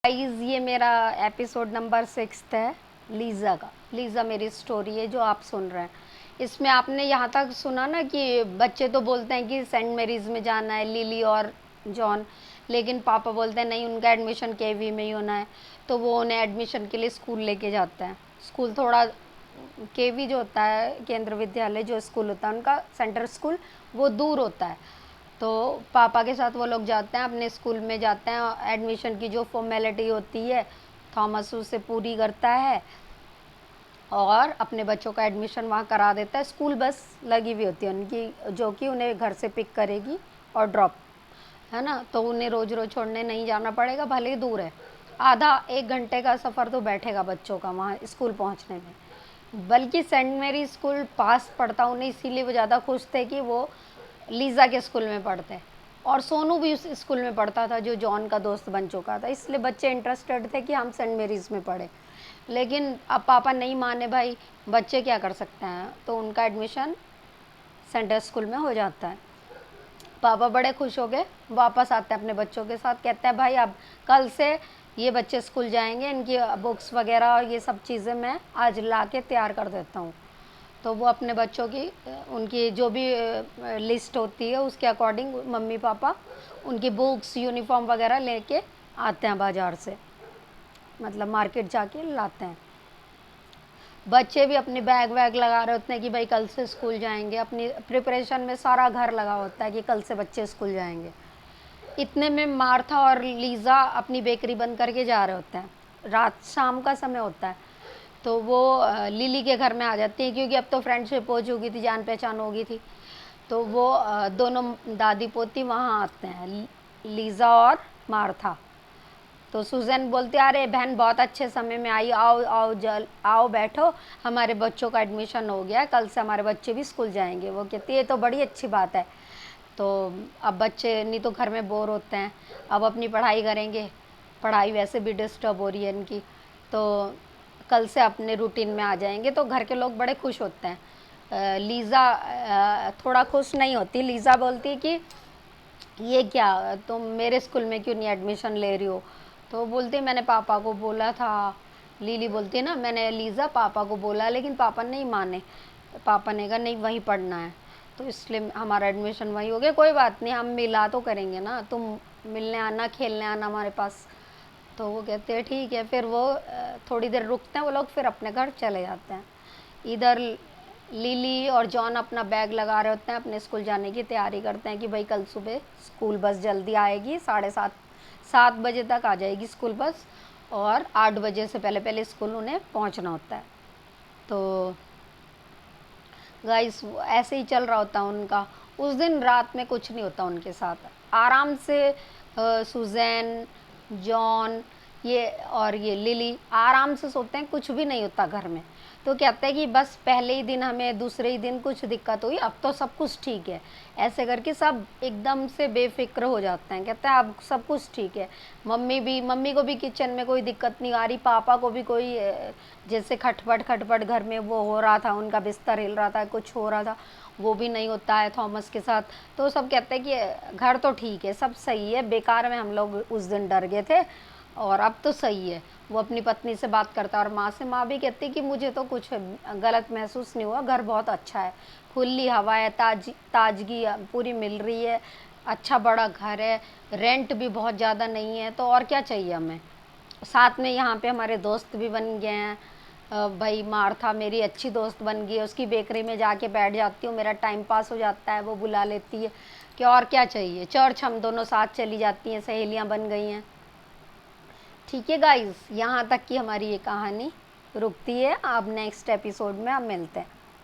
Guys ये मेरा episode number 6 है लीज़ा का। लीज़ा मेरी स्टोरी है जो आप सुन रहे हैं। इसमें आपने यहाँ तक सुना ना कि बच्चे तो बोलते हैं कि सेंट मेरीज़ में जाना है, लिली और जॉन, लेकिन पापा बोलते हैं नहीं, उनका एडमिशन केवी में ही होना है। तो वो उन्हें एडमिशन के लिए स्कूल लेके जाते हैं। स्कूल थोड़ा केवी जो होता है, केंद्र विद्यालय जो स्कूल होता है उनका, सेंटर स्कूल, वो दूर होता है। तो पापा के साथ वो लोग जाते हैं, अपने स्कूल में जाते हैं। एडमिशन की जो फॉर्मेलिटी होती है थॉमस उसे पूरी करता है और अपने बच्चों का एडमिशन वहाँ करा देता है। स्कूल बस लगी हुई होती है उनकी, जो कि उन्हें घर से पिक करेगी और ड्रॉप, है ना। तो उन्हें रोज़ रोज़ छोड़ने नहीं जाना पड़ेगा, भले ही दूर है। आधा 1 घंटे का सफ़र तो बैठेगा बच्चों का वहाँ स्कूल पहुँचने में। बल्कि सेंट मेरी स्कूल पास पड़ता उन्हें, इसीलिए वो ज़्यादा खुश थे कि वो लीज़ा के स्कूल में पढ़ते। और सोनू भी उस स्कूल में पढ़ता था जो जॉन का दोस्त बन चुका था, इसलिए बच्चे इंटरेस्टेड थे कि हम सेंट मेरीज़ में पढ़े। लेकिन अब पापा नहीं माने भाई, बच्चे क्या कर सकते हैं, तो उनका एडमिशन सेंटर स्कूल में हो जाता है। पापा बड़े खुश हो गए, वापस आते हैं अपने बच्चों के साथ, कहते हैं भाई अब कल से ये बच्चे स्कूल जाएंगे, इनकी बुक्स वगैरह और ये सब चीज़ें मैं आज ला के तैयार कर देता हूँ। तो वो अपने बच्चों की उनकी जो भी लिस्ट होती है उसके अकॉर्डिंग मम्मी पापा उनकी बुक्स यूनिफॉर्म वगैरह लेके आते हैं बाज़ार से, मतलब मार्केट जाके लाते हैं। बच्चे भी अपने बैग वैग लगा रहे होते हैं कि भाई कल से स्कूल जाएंगे। अपनी प्रिपरेशन में सारा घर लगा होता है कि कल से बच्चे स्कूल जाएंगे। इतने में मार्था और लीज़ा अपनी बेकरी बंद करके जा रहे होते हैं। रात शाम का समय होता है। तो वो लिली के घर में आ जाती हैं, क्योंकि अब तो फ्रेंडशिप हो चुकी थी, जान पहचान हो गई थी। तो वो दोनों दादी पोती वहाँ आते हैं, लीज़ा और मार्था। तो सुजैन बोलती है अरे बहन बहुत अच्छे समय में आई, आओ आओ जल आओ बैठो, हमारे बच्चों का एडमिशन हो गया, कल से हमारे बच्चे भी स्कूल जाएंगे। वो कहती है ये तो बड़ी अच्छी बात है। तो अब बच्चे नहीं तो घर में बोर होते हैं, अब अपनी पढ़ाई करेंगे। पढ़ाई वैसे भी डिस्टर्ब हो रही है इनकी, तो कल से अपने रूटीन में आ जाएंगे। तो घर के लोग बड़े खुश होते हैं। लीज़ा थोड़ा खुश नहीं होती। लीज़ा बोलती है कि ये क्या, तुम मेरे स्कूल में क्यों नहीं एडमिशन ले रही हो। तो बोलती है मैंने पापा को बोला था। लिली बोलती है ना, मैंने लीज़ा पापा को बोला लेकिन पापा नहीं माने। पापा ने कहा नहीं वहीं पढ़ना है, तो इसलिए हमारा एडमिशन वहीं हो गया। कोई बात नहीं, हम मिला तो करेंगे ना, तुम मिलने आना, खेलने आना हमारे पास। तो वो कहते हैं ठीक है। फिर वो थोड़ी देर रुकते हैं वो लोग, फिर अपने घर चले जाते हैं। इधर लिली और जॉन अपना बैग लगा रहे होते हैं, अपने स्कूल जाने की तैयारी करते हैं कि भाई कल सुबह स्कूल बस जल्दी आएगी, 7:30 बजे तक आ जाएगी स्कूल बस, और 8 बजे से पहले पहले स्कूल उन्हें पहुंचना होता है। तो गाइस ऐसे ही चल रहा होता है उनका। उस दिन रात में कुछ नहीं होता उनके साथ, आराम से सुजैन, जॉन, ये और ये लिली आराम से सोते हैं, कुछ भी नहीं होता घर में। तो कहते हैं कि बस पहले ही दिन हमें दूसरे ही दिन कुछ दिक्कत हुई, अब तो सब कुछ ठीक है। ऐसे करके सब एकदम से बेफिक्र हो जाते हैं, कहते हैं अब सब कुछ ठीक है। मम्मी को भी किचन में कोई दिक्कत नहीं आ रही, पापा को भी कोई जैसे खटपट खटपट घर में वो हो रहा था, उनका बिस्तर हिल रहा था, कुछ हो रहा था, वो भी नहीं होता है थॉमस के साथ। तो सब कहते हैं कि घर तो ठीक है, सब सही है, बेकार में हम लोग उस दिन डर गए थे और अब तो सही है। वो अपनी पत्नी से बात करता है और माँ से। माँ भी कहती कि मुझे तो कुछ गलत महसूस नहीं हुआ, घर बहुत अच्छा है, खुली हवा है, ताजगी पूरी मिल रही है, अच्छा बड़ा घर है, रेंट भी बहुत ज़्यादा नहीं है, तो और क्या चाहिए हमें। साथ में यहाँ पे हमारे दोस्त भी बन गए हैं। भाई मार्था मेरी अच्छी दोस्त बन गई है, उसकी बेकरी में जाके बैठ जाती हूँ, मेरा टाइम पास हो जाता है, वो बुला लेती है कि और क्या चाहिए। चर्च हम दोनों साथ चली जाती हैं, सहेलियाँ बन गई हैं। ठीक है गाइस, यहाँ तक की हमारी ये कहानी रुकती है। अब नेक्स्ट एपिसोड में हम मिलते हैं।